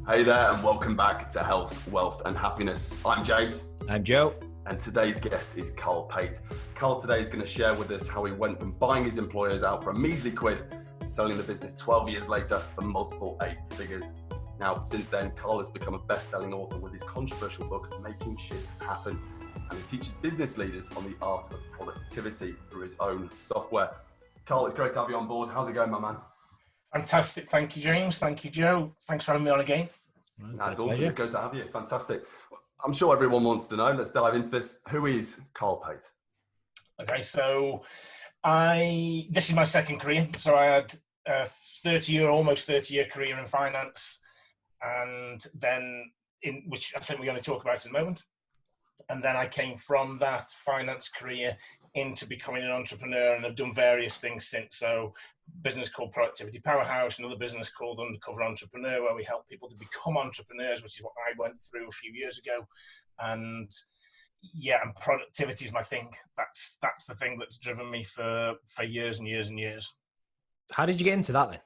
Hey there, and welcome back to Health, Wealth and Happiness. I'm James. I'm Joe. And today's guest is Carl Pate. Carl today is going to share with us how he went from buying his employers out for a measly quid to selling the business 12 years later for multiple 8 figures. Now, since then, Carl has become a best-selling author with his controversial book, Making Shit Happen. And he teaches business leaders on the art of productivity through his own software. Carl, it's great to have you on board. How's it going, my man? Fantastic. Thank you, James. Thank you, Joe. Thanks for having me on again. That's awesome. It's good to have you. Fantastic. I'm sure everyone wants to know. Let's dive into this. Who is Carl Pate? Okay, so this is my second career. So I had a almost 30-year career in finance, and then which I think we're going to talk about in a moment. And then I came from that finance career into becoming an entrepreneur, and I've done various things since. So business called Productivity Powerhouse, another business called Undercover Entrepreneur, where we help people to become entrepreneurs, which is what I went through a few years ago. And yeah, and productivity is my thing. That's the thing that's driven me for years and years and years. How did you get into that then?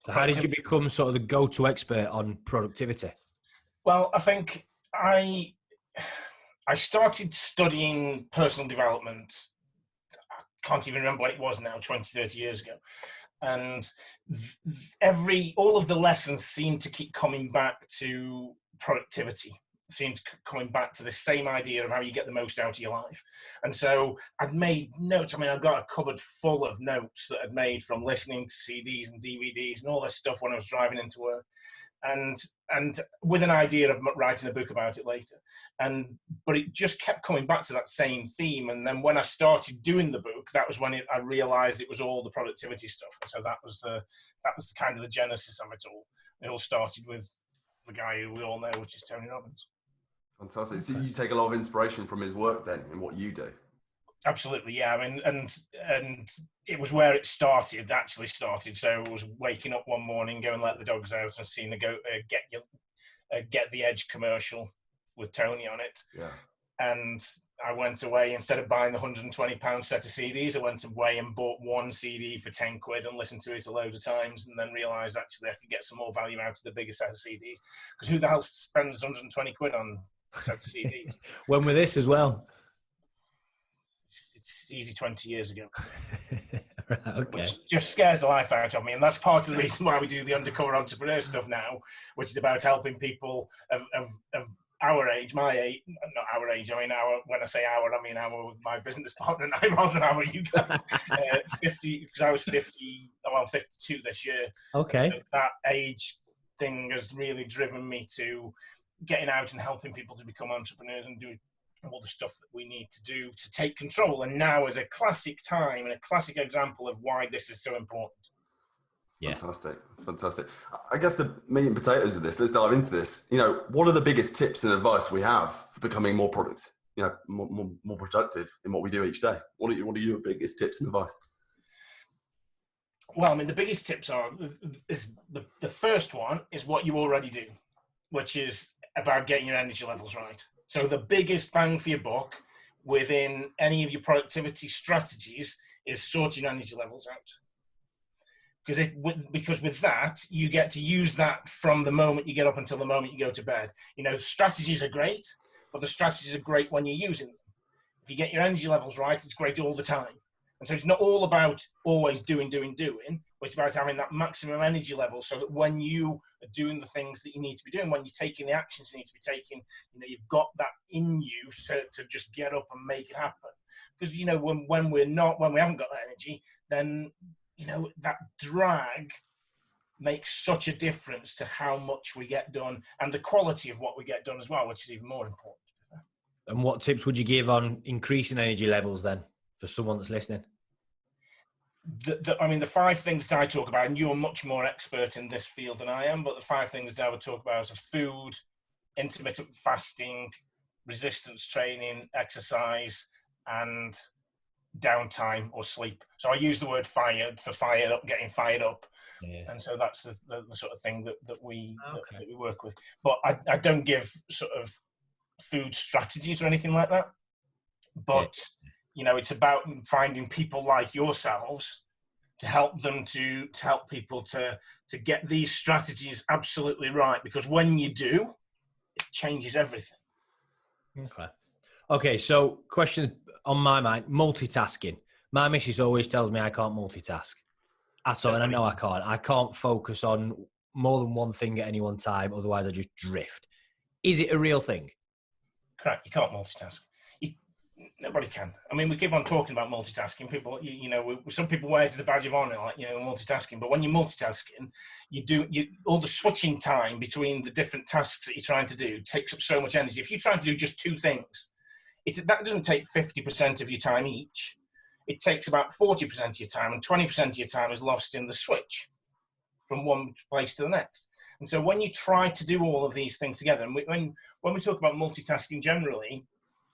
So how did you become sort of the go-to expert on productivity? Well, I think I started studying personal development. I can't even remember what it was now, 20, 30 years ago. And all of the lessons seem to keep coming back to productivity, seem to coming back to the same idea of how you get the most out of your life. And so I'd made notes. I mean, I've got a cupboard full of notes that I'd made from listening to CDs and DVDs and all this stuff when I was driving into work. And with an idea of writing a book about it later, but it just kept coming back to that same theme. And then when I started doing the book, that was when I realized it was all the productivity stuff. And so that was the kind of the genesis of it all. It all started with the guy who we all know, which is Tony Robbins. Fantastic. So you take a lot of inspiration from his work then in what you do? Absolutely, yeah. I mean, and it was where it actually started. So it was waking up one morning, going let the dogs out, and seeing the Get the Edge commercial with Tony on it. Yeah. And I went away, instead of buying the £120 set of CDs, I went away and bought one CD for 10 quid and listened to it a load of times, and then realised actually I could get some more value out of the bigger set of CDs. Because who the hell spends 120 quid on a set of CDs? When with this as well? It's easy 20 years ago. Right, okay. Which just scares the life out of me. And that's part of the reason why we do the Undercover Entrepreneur stuff now, which is about helping people of our age, my age, not our age, I mean when I say our, I mean my business partner and I, rather than our you guys. 50, because I was 50, well, 52 this year. Okay. So that age thing has really driven me to getting out and helping people to become entrepreneurs and do all the stuff that we need to do to take control. And now is a classic time and a classic example of why this is so important. Yeah. Fantastic. I guess the meat and potatoes of this, let's dive into this. What are the biggest tips and advice we have for becoming more more productive in what we do each day? What are your biggest tips and advice? Well, I mean, the biggest tips is the first one is what you already do, which is about getting your energy levels right. So the biggest bang for your buck within any of your productivity strategies is sorting your energy levels out. Because with that, you get to use that from the moment you get up until the moment you go to bed. Strategies are great, but the strategies are great when you're using them. If you get your energy levels right, it's great all the time. And so it's not all about always doing, but it's about having that maximum energy level so that when you are doing the things that you need to be doing, when you're taking the actions you need to be taking, you've got that in you to just get up and make it happen. Because, when we haven't got that energy, then, that drag makes such a difference to how much we get done and the quality of what we get done as well, which is even more important. And what tips would you give on increasing energy levels then for someone that's listening? The 5 things that I talk about, and you're much more expert in this field than I am, but the 5 things that I would talk about are food, intermittent fasting, resistance training, exercise, and downtime or sleep. So I use the word getting fired up. Yeah. And so that's the sort of thing that we work with. But I don't give sort of food strategies or anything like that. But, it's about finding people like yourselves to help them to help people to get these strategies absolutely right, because when you do, it changes everything. Okay, so questions on my mind. Multitasking. My missus always tells me I can't multitask at all, and I know I can't. I can't focus on more than one thing at any one time, otherwise I just drift. Is it a real thing? Correct. You can't multitask. Nobody can. I mean, we keep on talking about multitasking. People, some people wear it as a badge of honor, like, multitasking. But when you're multitasking, all the switching time between the different tasks that you're trying to do takes up so much energy. If you're trying to do just two things, that doesn't take 50% of your time each. It takes about 40% of your time, and 20% of your time is lost in the switch from one place to the next. And so when you try to do all of these things together, and when we talk about multitasking generally,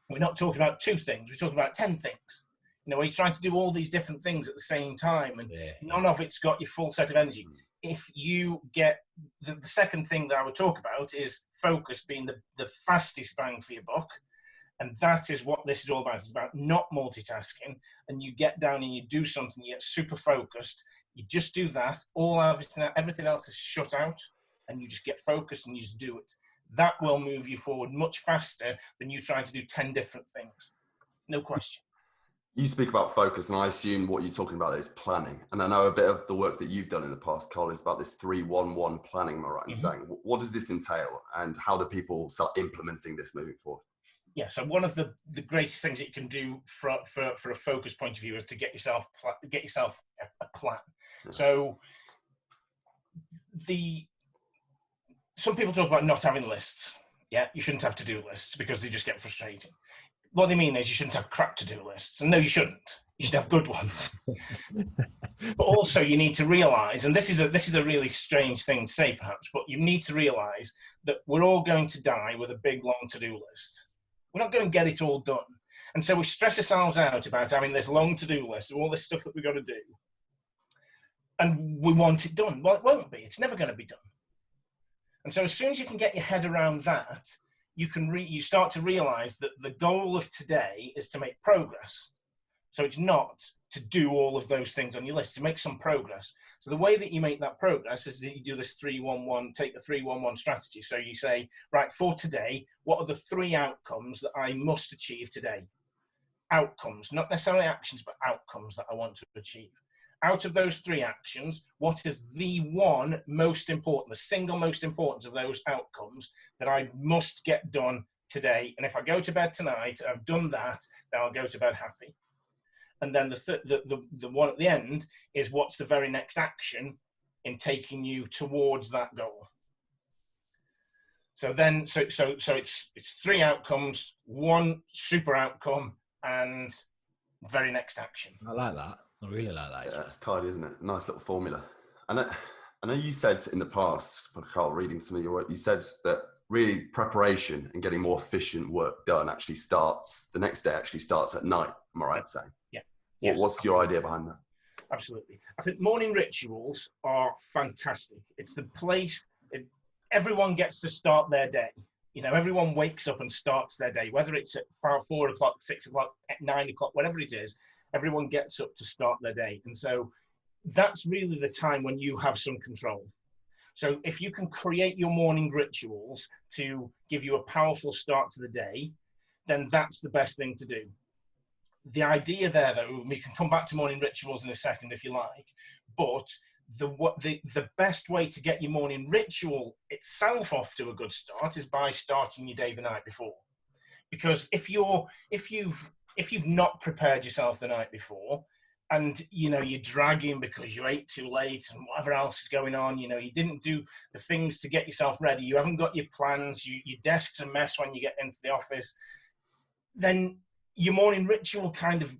we're not talking about two things, we're talking about 10 things. You're trying to do all these different things at the same time, and none of it's got your full set of energy. If you get the second thing that I would talk about is focus being the fastest bang for your buck. And that is what this is all about. It's about not multitasking, and you get down and you do something, you get super focused, you just do that, everything else is shut out, and you just get focused and you just do it. That will move you forward much faster than you trying to do 10 different things. No question. You speak about focus, and I assume what you're talking about is planning. And I know a bit of the work that you've done in the past, Carl, is about this 3-1-1 planning, am I right in saying? What does this entail, and how do people start implementing this moving forward? Yeah, so one of the greatest things that you can do for a focus point of view is to get yourself a plan. Yeah. So some people talk about not having lists. Yeah, you shouldn't have to-do lists because they just get frustrating. What they mean is you shouldn't have crap to-do lists. And no, you shouldn't. You should have good ones. But also you need to realize, and this is a really strange thing to say perhaps, but you need to realize that we're all going to die with a big, long to-do list. We're not going to get it all done. And so we stress ourselves out about having this long to-do list of all this stuff that we've got to do. And we want it done. Well, it won't be. It's never going to be done. And so as soon as you can get your head around that, you start to realize that the goal of today is to make progress. So it's not to do all of those things on your list, to make some progress. So the way that you make that progress is that you do this 3-1-1, take the 3-1-1 strategy. So you say, right, for today, what are the 3 outcomes that I must achieve today? Outcomes, not necessarily actions, but outcomes that I want to achieve. Out of those 3 actions, what is the one most important, the single most important of those outcomes that I must get done today? And if I go to bed tonight, I've done that, then I'll go to bed happy. And then the one at the end is what's the very next action in taking you towards that goal. So then, so it's 3 outcomes, 1 super outcome, and very next action. I like that. I really like that. Yeah, it's tidy, isn't it? Nice little formula. And I know you said in the past, Carl, reading some of your work, you said that really preparation and getting more efficient work done the next day actually starts at night. Am I right saying? Yeah. Yes. What's your idea behind that? Absolutely. I think morning rituals are fantastic. It's the place everyone gets to start their day. Everyone wakes up and starts their day, whether it's at 4 o'clock, 6 o'clock, at 9 o'clock, whatever it is, everyone gets up to start their day. And so that's really the time when you have some control. So if you can create your morning rituals to give you a powerful start to the day, then that's the best thing to do. The idea there, though, we can come back to morning rituals in a second if you like, but the best way to get your morning ritual itself off to a good start is by starting your day the night before. Because if you've not prepared yourself the night before, and you're dragging because you ate too late and whatever else is going on, you didn't do the things to get yourself ready, you haven't got your plans, your desk's a mess when you get into the office, then your morning ritual kind of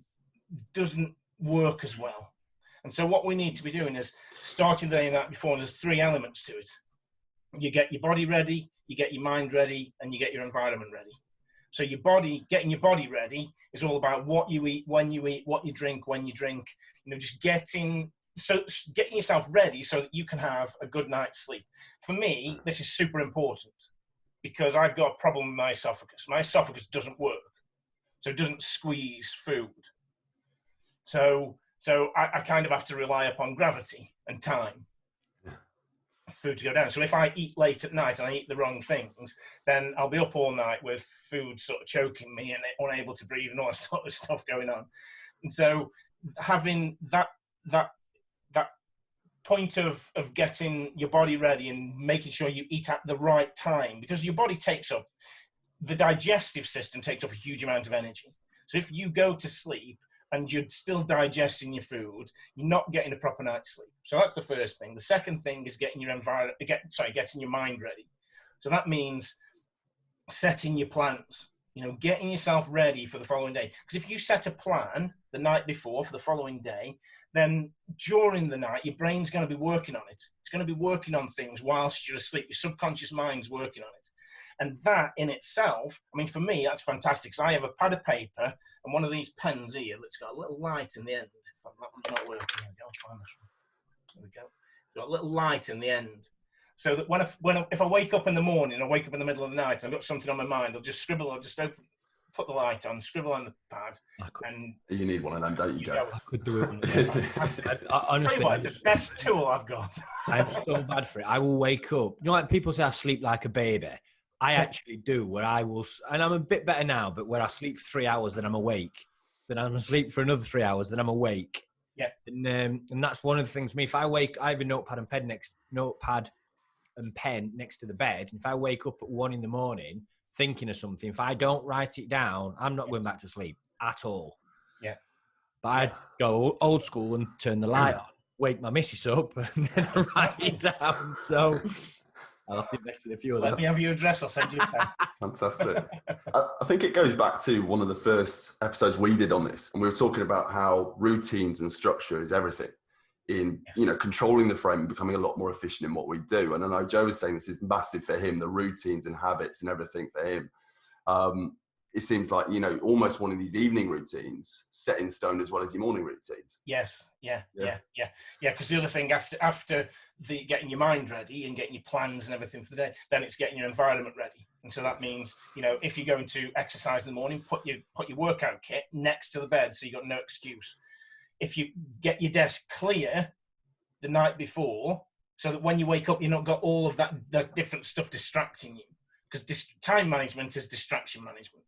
doesn't work as well. And so what we need to be doing is starting the day the night before. There's 3 elements to it. You get your body ready, you get your mind ready, and you get your environment ready. So getting your body ready is all about what you eat, when you eat, what you drink, when you drink, just getting yourself ready so that you can have a good night's sleep. For me, this is super important because I've got a problem with my esophagus. My esophagus doesn't work. So it doesn't squeeze food. So So I kind of have to rely upon gravity and time for food to go down. So if I eat late at night and I eat the wrong things, then I'll be up all night with food sort of choking me and unable to breathe and all that sort of stuff going on. And so having that point of getting your body ready and making sure you eat at the right time, because your body the digestive system takes up a huge amount of energy. So if you go to sleep and you're still digesting your food, you're not getting a proper night's sleep. So that's the first thing. The second thing is getting your getting your mind ready. So that means setting your plans, getting yourself ready for the following day. Because if you set a plan the night before for the following day, then during the night, your brain's going to be working on it. It's going to be working on things whilst you're asleep. Your subconscious mind's working on it. And that in itself, I mean, for me, that's fantastic. So I have a pad of paper and one of these pens here that's got a little light in the end. If that one's not working, I'll find this one. There we go. It's got a little light in the end. So that if I wake up in the morning, I wake up in the middle of the night, I've got something on my mind, I'll just scribble, put the light on, scribble on the pad. And you need one of them, don't you, Joe? I could do it. Honestly, the best tool I've got. I'm so bad for it. I will wake up. Like people say I sleep like a baby. I actually do, where I will, and I'm a bit better now, but where I sleep for 3 hours, then I'm awake. Then I'm asleep for another 3 hours, then I'm awake. Yeah. And that's one of the things for me. If I wake, I have a notepad and pen next to the bed. And if I wake up at 1 a.m. thinking of something, if I don't write it down, I'm not going back to sleep at all. Yeah. But I go old school and turn the light on, wake my missus up, and then I write it down. So I'll have to invest in a few of them. Let me have your address. I'll send you a pen. Fantastic. I think it goes back to one of the first episodes we did on this, and we were talking about how routines and structure is everything in, controlling the frame and becoming a lot more efficient in what we do. And I know Joe was saying this is massive for him, the routines and habits and everything for him. It seems like, almost one of these evening routines set in stone as well as your morning routines. Yes. Yeah. Because the other thing after getting your mind ready and getting your plans and everything for the day, then it's getting your environment ready. And so that means, if you're going to exercise in the morning, put your workout kit next to the bed so you've got no excuse. If you get your desk clear the night before, so that when you wake up, you've not got all of that different stuff distracting you. Because time management is distraction management.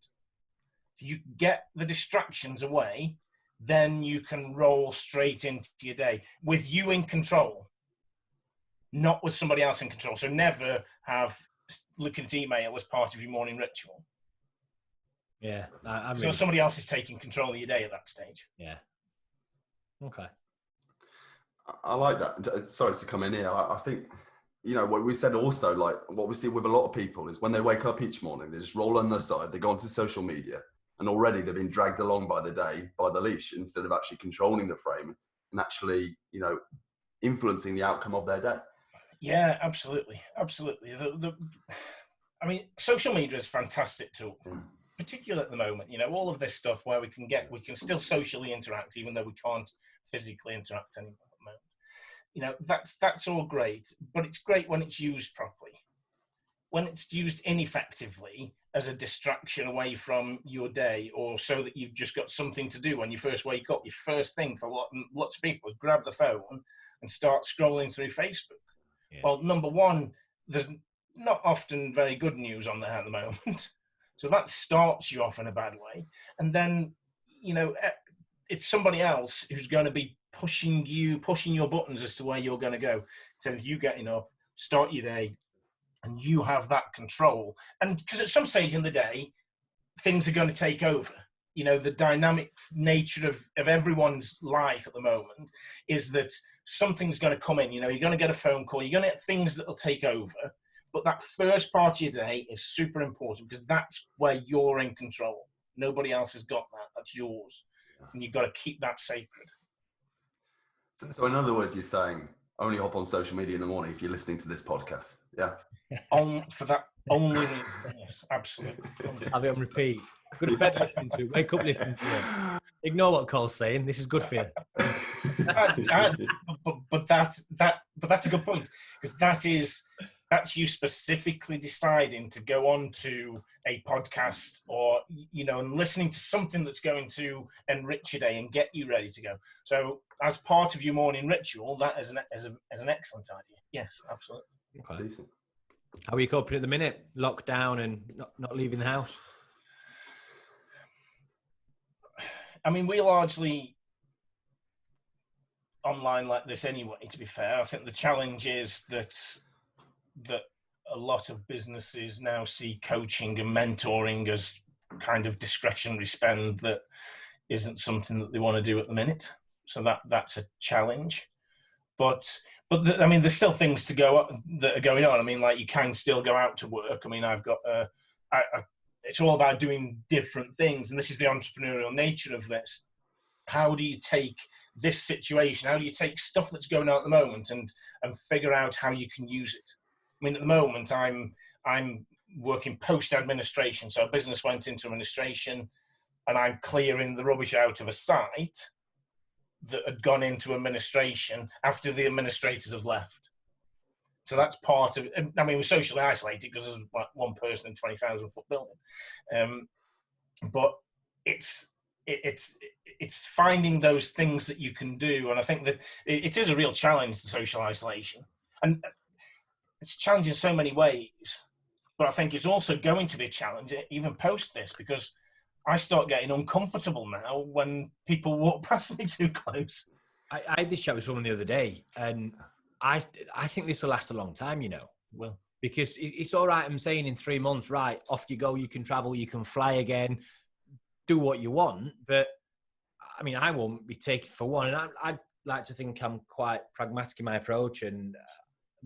So you get the distractions away, then you can roll straight into your day with you in control, not with somebody else in control. So never have looking at email as part of your morning ritual. Yeah. So somebody else is taking control of your day at that stage. Yeah. Okay. I like that. Sorry to come in here. I think, what we said also, like what we see with a lot of people is when they wake up each morning, they just roll on their side, they go onto social media, and already they've been dragged along by the day, by the leash, instead of actually controlling the frame and actually, influencing the outcome of their day. Yeah, absolutely. Absolutely. I mean, social media is a fantastic tool. Particularly at the moment, all of this stuff where we can still socially interact, even though we can't physically interact anymore at the moment. That's all great, but it's great when it's used properly. When it's used ineffectively as a distraction away from your day, or so that you've just got something to do when you first wake up, your first thing for lots of people is grab the phone and start scrolling through Facebook. Yeah. Well, number one, there's not often very good news on there at the moment. So that starts you off in a bad way. And then, it's somebody else who's going to be pushing your buttons as to where you're going to go. So if you get, start your day and you have that control. And because at some stage in the day, things are going to take over. The dynamic nature of everyone's life at the moment is that something's going to come in. You're going to get a phone call. You're going to get things that will take over. But that first part of your day is super important because that's where you're in control. Nobody else has got that. That's yours. And you've got to keep that sacred. So in other words, you're saying only hop on social media in the morning if you're listening to this podcast. Yeah. For that only. Yes, absolutely. Have it on repeat. Go to bed listening to it. Wake up listening to it. Ignore what Carl's saying. This is good for you. But that's a good point because That's you specifically deciding to go on to a podcast or, and listening to something that's going to enrich your day and get you ready to go. So as part of your morning ritual, that is an excellent idea. Yes, absolutely. Okay. Decent. How are you coping at the minute? Lockdown and not leaving the house? I mean, we largely online like this anyway, to be fair. I think the challenge is that a lot of businesses now see coaching and mentoring as kind of discretionary spend that isn't something that they want to do at the minute. So that's a challenge. But I mean, there's still things that are going on. I mean, like, you can still go out to work. I mean, I've got it's all about doing different things, and this is the entrepreneurial nature of this. How do you take this situation? How do you take stuff that's going on at the moment and figure out how you can use it? I mean, at the moment, I'm working post-administration. So a business went into administration, and I'm clearing the rubbish out of a site that had gone into administration after the administrators have left. So that's part of it. I mean, we're socially isolated because there's like one person in 20,000 foot building. But it's finding those things that you can do. And I think that it is a real challenge, the social isolation. And it's a challenge in so many ways. But I think it's also going to be a challenge even post this, because I start getting uncomfortable now when people walk past me too close. I had this chat with someone the other day, and I think this will last a long time, Well, because it's all right. I'm saying in 3 months, right, off you go, you can travel, you can fly again, do what you want. But I mean, I won't be taken for one. And I'd like to think I'm quite pragmatic in my approach,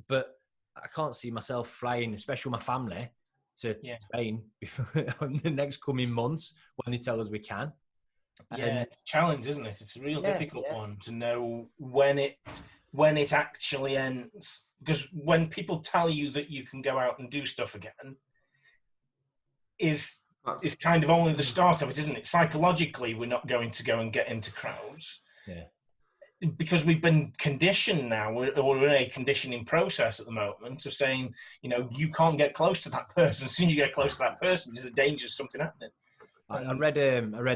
but I can't see myself flying, especially my family, to Spain in the next coming months when they tell us we can. Yeah, it's a challenge, isn't it? It's a real difficult one to know when it actually ends. Because when people tell you that you can go out and do stuff again, is kind of only the start of it, isn't it? Psychologically, we're not going to go and get into crowds. Yeah. Because we've been conditioned now, we're in a conditioning process at the moment of saying, you can't get close to that person. As soon as you get close to that person, there's a danger of something happening. I read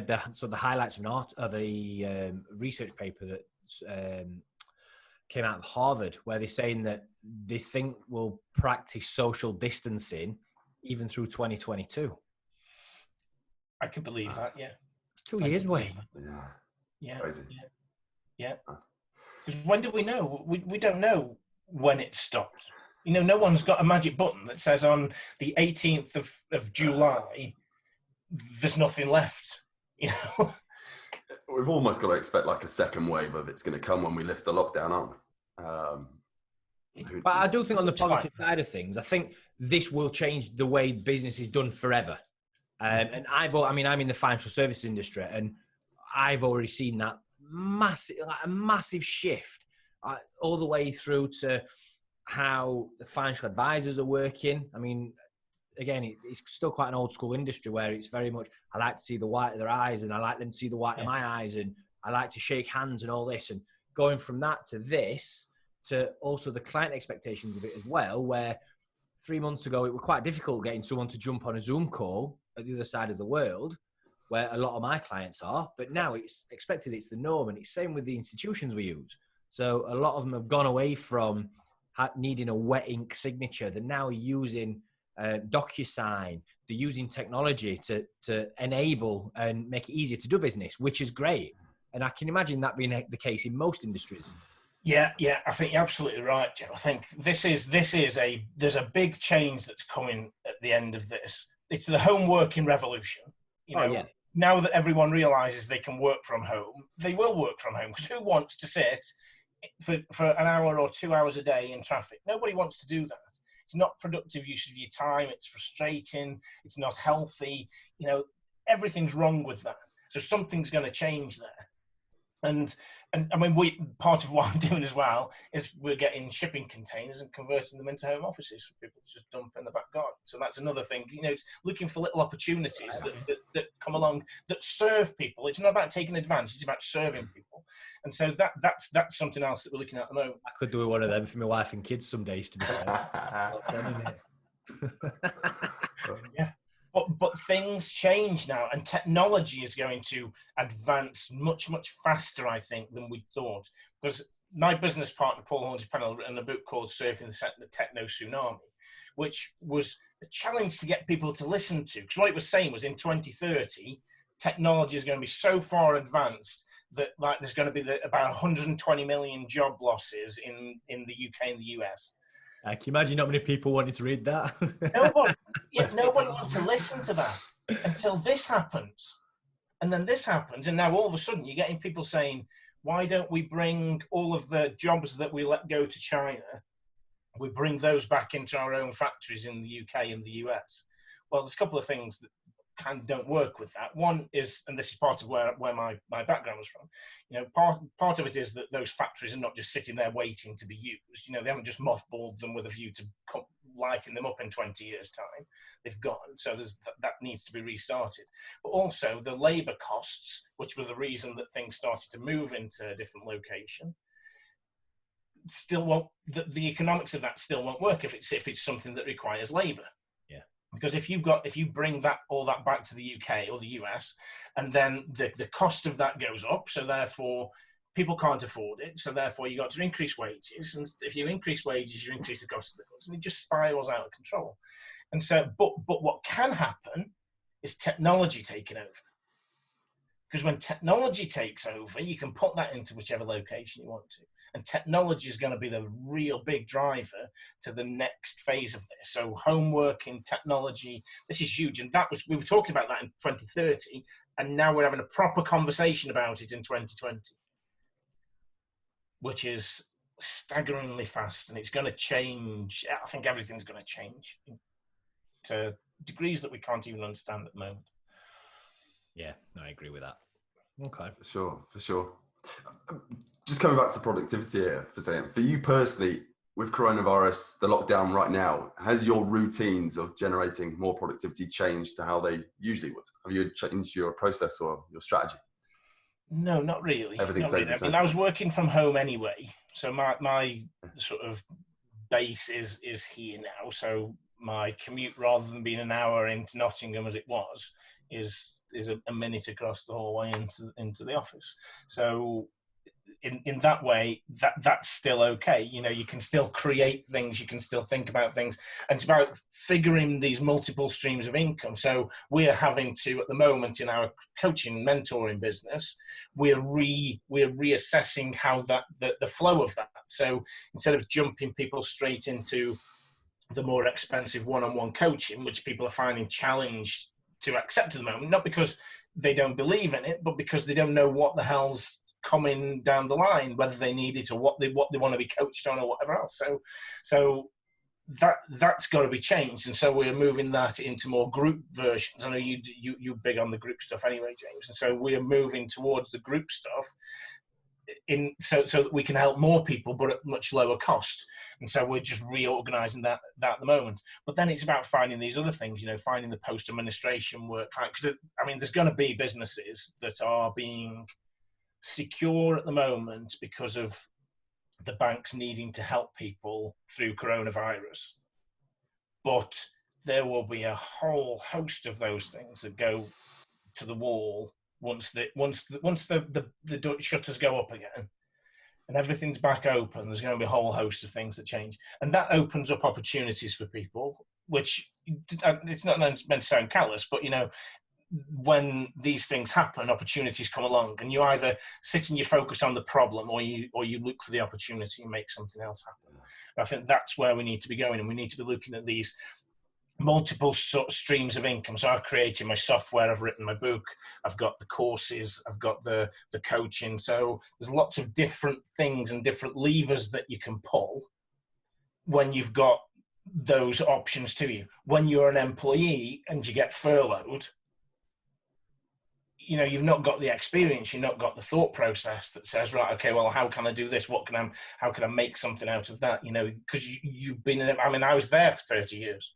the highlights of a research paper that came out of Harvard, where they're saying that they think we'll practice social distancing even through 2022. I could believe that. Yeah, it's 2 years away. Yeah. Crazy. Yeah. Because when do we know? We don't know when it stopped. No one's got a magic button that says on the 18th of July, there's nothing left. We've almost got to expect like a second wave of it's going to come when we lift the lockdown, aren't we? But I do think on the positive side of things, I think this will change the way business is done forever. And I'm in the financial services industry, and I've already seen that a massive shift all the way through to how the financial advisors are working. I mean, again, it's still quite an old school industry where it's very much, I like to see the white of their eyes, and I like them to see the white of my eyes, and I like to shake hands and all this. And going from that to this, to also the client expectations of it as well, where 3 months ago, it was quite difficult getting someone to jump on a Zoom call at the other side of the world, where a lot of my clients are, but now it's expected, it's the norm, and it's same with the institutions we use. So a lot of them have gone away from needing a wet ink signature. They're now using DocuSign. They're using technology to enable and make it easier to do business, which is great. And I can imagine that being the case in most industries. Yeah, I think you're absolutely right, Joe. I think there's a big change that's coming at the end of this. It's the home working revolution. Now that everyone realizes they can work from home, they will work from home. Because who wants to sit for an hour or 2 hours a day in traffic? Nobody wants to do that. It's not productive use of your time. It's frustrating. It's not healthy. Everything's wrong with that. So something's going to change there. And I mean, part of what I'm doing as well is we're getting shipping containers and converting them into home offices for people to just dump in the back garden. So that's another thing. It's looking for little opportunities that come along that serve people. It's not about taking advantage; it's about serving people. And so that's something else that we're looking at the moment. I could do one of them for my wife and kids some days, to be fair. Yeah. But things change now, and technology is going to advance much, much faster, I think, than we thought. Because my business partner, Paul Hornsby-Pennell, has written a book called Surfing the Techno Tsunami, which was a challenge to get people to listen to. Because what it was saying was in 2030, technology is going to be so far advanced that like there's going to be about 120 million job losses in the UK and the US. Can you imagine not many people wanting to read that? Nobody wants to listen to that until this happens. And then this happens, and now all of a sudden you're getting people saying, why don't we bring all of the jobs that we let go to China, we bring those back into our own factories in the UK and the US? Well, there's a couple of things that kind of don't work with that. One is, and this is part of where my background was from, part of it is that those factories are not just sitting there waiting to be used. They haven't just mothballed them with a view to lighting them up in 20 years' time. They've gone. So that needs to be restarted. But also the labour costs, which were the reason that things started to move into a different location, still won't, the economics of that still won't work if it's something that requires labour. Because if you bring all that back to the UK or the US, and then the cost of that goes up, so therefore people can't afford it, so therefore you got to increase wages, and if you increase wages, you increase the cost of the goods, and it just spirals out of control. And so, but what can happen is technology taking over. Because when technology takes over, you can put that into whichever location you want to. And technology is going to be the real big driver to the next phase of this. So homework in technology, this is huge. And we were talking about that in 2030, and now we're having a proper conversation about it in 2020, which is staggeringly fast. And it's going to change. I think everything's going to change to degrees that we can't even understand at the moment. Yeah, I agree with that. Okay. For sure. Just coming back to productivity here for a second. For you personally, with coronavirus, the lockdown right now, has your routines of generating more productivity changed to how they usually would? Have you changed your process or your strategy? No, not really. Everything stays the same. I was working from home anyway, so my sort of base is here now. So my commute, rather than being an hour into Nottingham as it was, is a minute across the hallway into the office. So in that way, that's still okay. You can still create things, you can still think about things, and it's about figuring these multiple streams of income. So we're having to, at the moment, in our coaching mentoring business, we're reassessing how the flow of that. So instead of jumping people straight into the more expensive one-on-one coaching, which people are finding challenged to accept at the moment, not because they don't believe in it, but because they don't know what the hell's coming down the line, whether they need it or what they want to be coached on or whatever else. So that's got to be changed, and so we're moving that into more group versions. I know you're big on the group stuff anyway, James, and so we're moving towards the group stuff so that we can help more people, but at much lower cost. And so we're just reorganizing that at the moment. But then it's about finding these other things, finding the post administration work. Because there's going to be businesses that are being secure at the moment because of the banks needing to help people through coronavirus. But there will be a whole host of those things that go to the wall once the shutters go up again and everything's back open. There's going to be a whole host of things that change, and that opens up opportunities for people, which it's not meant to sound callous, but when these things happen, opportunities come along, and you either sit and you focus on the problem, or you look for the opportunity and make something else happen. And I think that's where we need to be going, and we need to be looking at these multiple streams of income. So I've created my software, I've written my book, I've got the courses, I've got the coaching. So there's lots of different things and different levers that you can pull when you've got those options to you. When you're an employee and you get furloughed, you've not got the experience, you've not got the thought process that says, right, okay, well, how can I do this? How can I make something out of that? Because you've been in it. I was there for 30 years.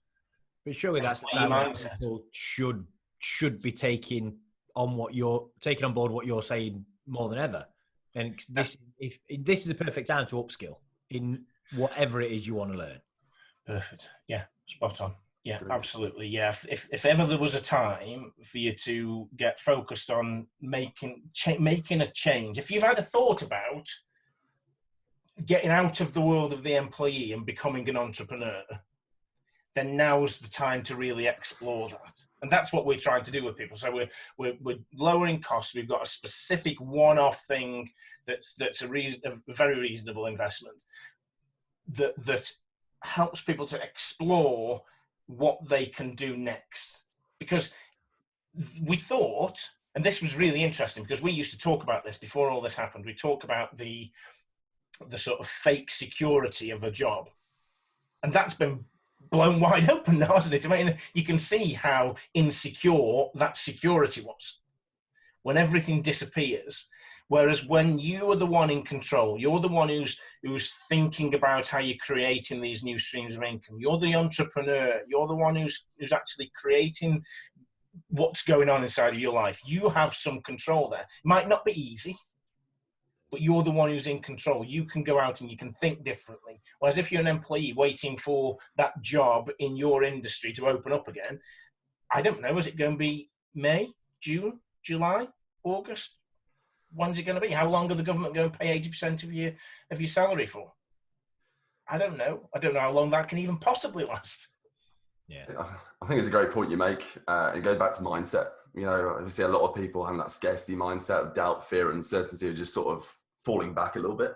But surely that's the time when people should be taking on board what you're saying more than ever. And this is a perfect time to upskill in whatever it is you want to learn. Perfect. Yeah, spot on. Yeah, absolutely. Yeah, if ever there was a time for you to get focused on making a change, if you've had a thought about getting out of the world of the employee and becoming an entrepreneur, then now's the time to really explore that. And that's what we're trying to do with people. So we're lowering costs. We've got a specific one-off thing that's a very reasonable investment that helps people to explore what they can do next. Because we thought, and this was really interesting because we used to talk about this before all this happened, we talk about the sort of fake security of a job. And that's been blown wide open now, hasn't it? I mean, you can see how insecure that security was when everything disappears. Whereas when you are the one in control, you're the one who's thinking about how you're creating these new streams of income. You're the entrepreneur. You're the one who's actually creating what's going on inside of your life. You have some control there. It might not be easy, but you're the one who's in control. You can go out and you can think differently. Whereas if you're an employee waiting for that job in your industry to open up again, I don't know, is it going to be May, June, July, August? When's it going to be? How long are the government going to pay 80% of your salary for? I don't know. I don't know how long that can even possibly last. Yeah, I think it's a great point you make. It goes back to mindset. You know, we see a lot of people having that scarcity mindset of doubt, fear, and uncertainty, of just sort of falling back a little bit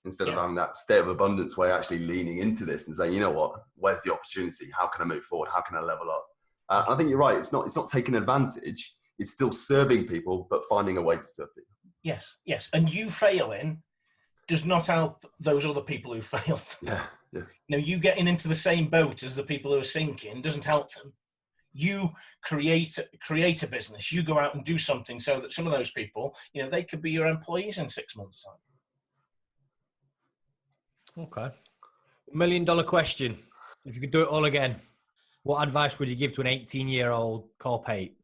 instead of having that state of abundance where you're actually leaning into this and saying, you know what, where's the opportunity? How can I move forward? How can I level up? I think you're right. It's not taking advantage. It's still serving people, but finding a way to serve people. Yes. And you failing does not help those other people who failed. Yeah. You know, you getting into the same boat as the people who are sinking doesn't help them. You create a business. You go out and do something so that some of those people, you know, they could be your employees in 6 months' time. Okay. $1 million question. If you could do it all again, what advice would you give to an 18-year-old Carl Pate?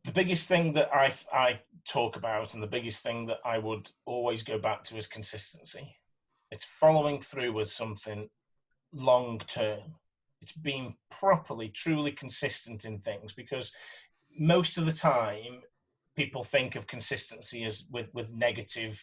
The biggest thing that I talk about, and the biggest thing that I would always go back to, is consistency. It's following through with something long term. It's being properly, truly consistent in things, because most of the time people think of consistency as with negative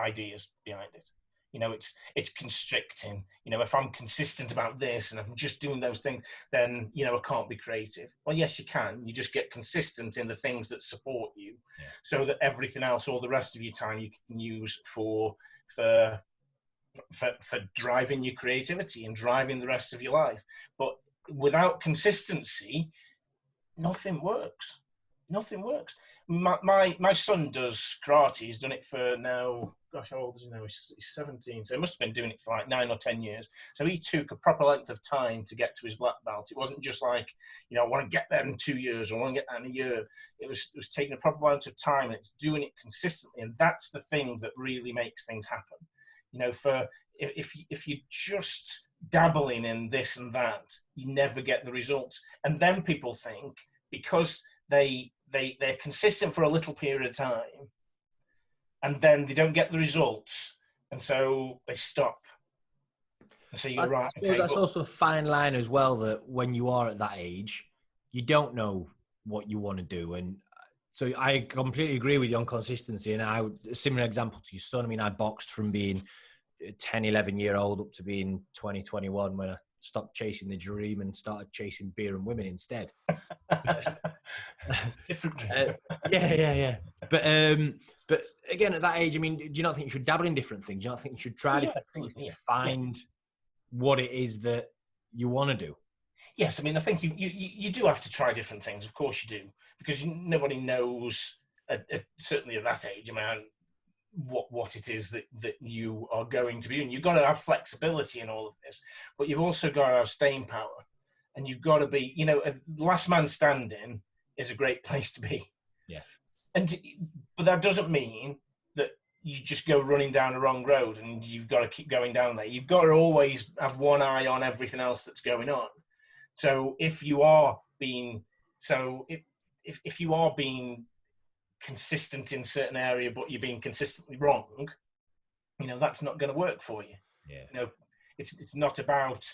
ideas behind it. You know, it's constricting. You know, if I'm consistent about this and I'm just doing those things, then, you know, I can't be creative. Well, yes, you can. You just get consistent in the things that support you, so that everything else, all the rest of your time, you can use for driving your creativity and driving the rest of your life. But without consistency, nothing works. Nothing works. My son does karate. He's done it for now, gosh, how old is he now? He's 17. So he must have been doing it for like 9 or 10 years. So he took a proper length of time to get to his black belt. It wasn't just like, you know, I want to get there in 2 years or I want to get there in a year. It was taking a proper amount of time, and it's doing it consistently. And that's the thing that really makes things happen. You know, if you're just dabbling in this and that, you never get the results. And then people think, because they're consistent for a little period of time, and then they don't get the results, and so they stop. And so you're right. Okay, that's also a fine line as well, that when you are at that age, you don't know what you want to do. And so I completely agree with you on consistency. And a similar example to your son. I mean, I boxed from being 10, 11-year-old up to being 20, 21 when I stopped chasing the dream and started chasing beer and women instead. Different dream. Yeah. But again, at that age, I mean, do you not think you should dabble in different things? Do you not think you should try different things to find what it is that you want to do? Yes, I mean, I think you do have to try different things. Of course you do, because nobody knows, certainly at that age, I mean, what it is that you are going to be. And you've got to have flexibility in all of this, but you've also got to have staying power. And you've got to be, you know, last man standing is a great place to be. Yeah. But that doesn't mean that you just go running down the wrong road and you've got to keep going down there. You've got to always have one eye on everything else that's going on. So if you are being consistent in certain area, but you're being consistently wrong, that's not going to work for you. Yeah. It's not about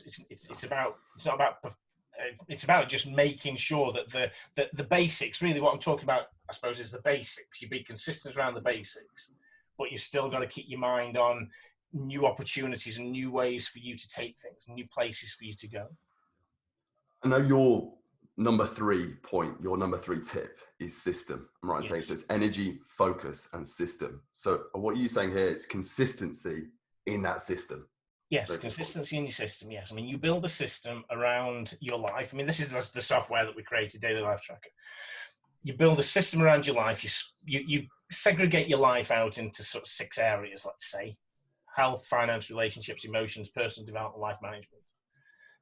it's about just making sure that the basics, really what I'm talking about, I suppose, is the basics. You be consistent around the basics, but you still got to keep your mind on new opportunities and new ways for you to take things, new places for you to go. I know your number 3 point, your number 3 tip is system. I'm right in saying so. It's energy, focus, and system. So what are you saying here? It's consistency in that system. Yes, consistency in your system. Yes, I mean, you build a system around your life. I mean, this is the software that we created, Daily Life Tracker. You build a system around your life. You segregate your life out into sort of 6 areas, let's say: health, finance, relationships, emotions, personal development, life management.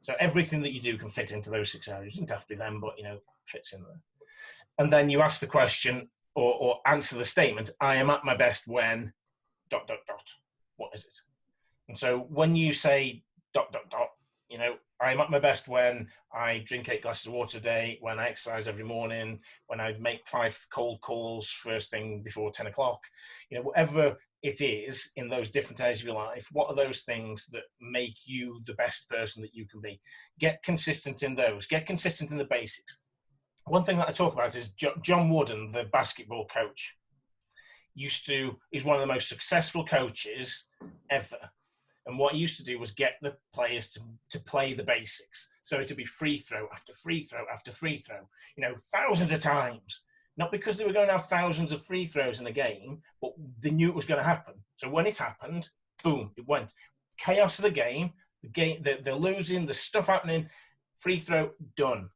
So everything that you do can fit into those 6 areas. It doesn't have to be them, but fits in there. And then you ask the question or answer the statement: I am at my best when ... What is it? And so when you say ... I am at my best when I drink 8 glasses of water a day, when I exercise every morning, when I make 5 cold calls first thing before 10 o'clock, whatever it is in those different areas of your life, what are those things that make you the best person that you can be? Get consistent in those. Get consistent in the basics. One thing that I talk about is John Wooden, the basketball coach, is one of the most successful coaches ever. And what he used to do was get the players to play the basics. So to be free throw after free throw after free throw, thousands of times. Not because they were going to have thousands of free throws in a game, but they knew it was going to happen. So when it happened, boom, it went. Chaos of the game, they're losing, the stuff happening, free throw, done.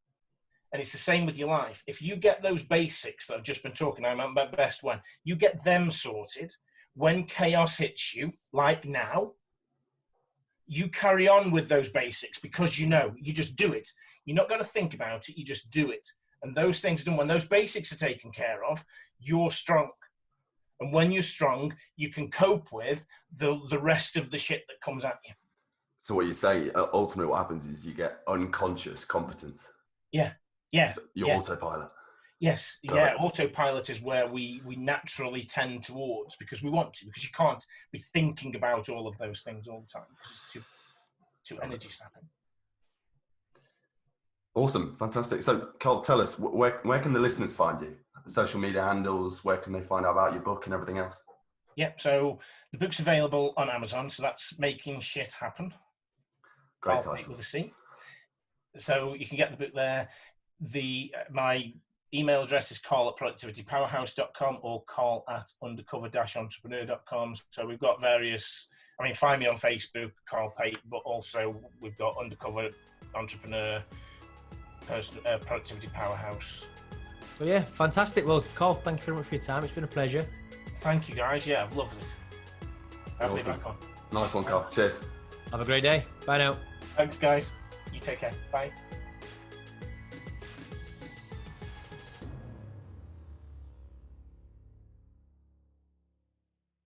And it's the same with your life. If you get those basics that I've just been talking about, I'm at my best when, you get them sorted, when chaos hits you, like now, you carry on with those basics because you just do it. You're not going to think about it, you just do it. And those things are done. When those basics are taken care of, you're strong. And when you're strong, you can cope with the rest of the shit that comes at you. So what you say, ultimately what happens is you get unconscious competence. Yeah. Your autopilot. Yes. Autopilot is where we naturally tend towards because we want to, because you can't be thinking about all of those things all the time because it's too energy sapping. Awesome. Fantastic. So Carl, tell us, where can the listeners find you? Social media handles, where can they find out about your book and everything else? Yep. So the book's available on Amazon. So that's Making Shit Happen. Great title. With a C. So you can get the book there. My email address is carl@productivitypowerhouse.com or carl@undercover-entrepreneur.com. So we've got various, find me on Facebook, Carl Pate, but also we've got Undercover Entrepreneur, Productivity Powerhouse. So yeah, fantastic. Well, Carl, thank you very much for your time. It's been a pleasure. Thank you, guys. Yeah, I've loved it. I'll be back on. Nice one, Carl. Cheers. Have a great day. Bye now. Thanks, guys. You take care. Bye.